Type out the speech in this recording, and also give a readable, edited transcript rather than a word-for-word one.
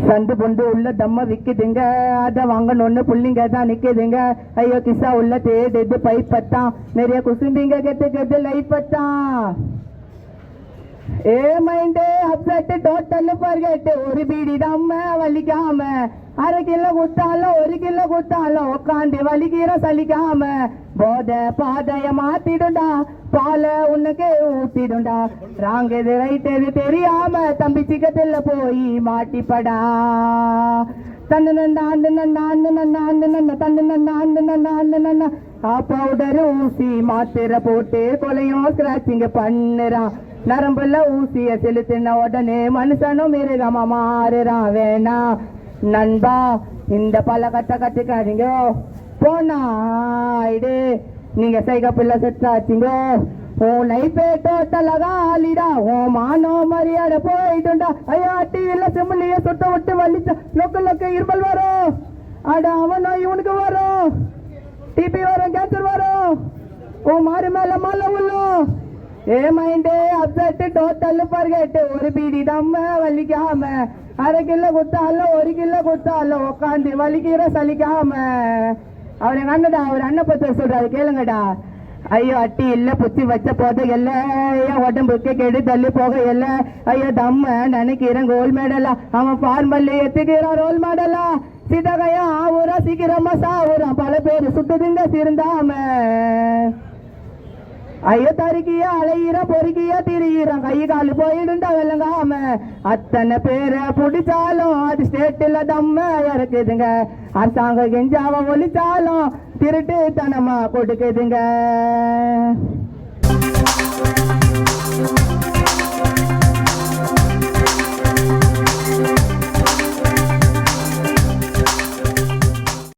சந்து பொண்டு உள்ள தம்ம விக்குதுங்க, அத வாங்கணும்னு புள்ளிங்க தான் நிக்குதுங்க. ஐயோ கிசா உள்ள தேடுது பைப்பத்தான், நிறைய குசும்பிங்க கெட்டு லைப்பத்தான். ஏ மைண்டே அப்செட் டோட்டல் பர்கெட், ஒரு பீடி தம்ம வலிக்காம, அரை கிலோ குத்தாலும் 1 கிலோ குத்தாலும் உட்காந்து வலிக்கிற சலிக்காம, போத பாதைய மாத்திடுண்டா, பால உனக்கு ஊத்திடுண்டா, ராங் எது ரைட் எது தெரியாம தம்பி சிக்கத்துல போய் மாட்டிப்படா. தன்னு நன்னா அந்த நன்னா அந்த நன்னா அந்த நன்னா தன்னு நன்னா அந்த நன்னா அந்த நன்னா பவுடர் ஊசி மாத்திர போட்டு கொலையும் ஸ்கிராச்சிங்க பண்ணுறான். நரம்புல ஊசிய செலுத்தின உடனே மனுஷனும் மிருகமா மாறுறான். வேணா நண்பா இந்த பல கட்டுக்காதீங்க, போனா ஆயிடு நீங்க சைக பிள்ளை செட்டாச்சிங்க. உன் லைஃபே டோட்டலாக ஆலிடா, உன் மானோ மரியாதை போயிட்டுண்டா. ஐயா டிவில செம்மலிய சுட்ட விட்டு வலிச்ச லொக்கு இருமல் வரும், அட அவன் நோய் இவனுக்கு வரும், டிபி வரும், கேன்சர் வரும், உன் மாறு மேல மழை உள்ளும். ஏ மைண்டே அப்செட் டோட்டல் பர்கெட், ஒரு பீடி தம்ம வலிக்காம, அரை கிலோ குத்தாலும் 1 கிலோ குத்தாலும் உட்காந்து வலிக்கிற சலிக்காம. அவர் எங்க அண்ணடா, அவர் அண்ணன் பத்தி சொல்றாரு கேளுங்கடா. ஐயோ அட்டி இல்ல புத்தி வச்ச போத இல்ல, ஐயோ உடம்புக்கு கெடு தள்ளி போக இல்ல, ஐயோ தம்ம நினைக்கிறேன் கோல் மேடலா, அவன் ஃபார்மல் எத்துக்கிறான் ரோல் மாடலா. சிதகையா ஆவுரா சீக்கிரமா சாவுறான், பல பேர் சுட்டுதுங்க சிறந்தாம. ஐயோ தருக்கியா அலையிற பொறுக்கியா திரியிறான், கை காலு போயிடுண்டா வெள்ளங்காம. அத்தனை பேரை பிடிச்சாலும் அது ஸ்டேட்டில் தம்ம இறக்குதுங்க, அரசாங்க கெஞ்சாவ ஒழிச்சாலும் திருட்டு தனமா கொடுக்குதுங்க.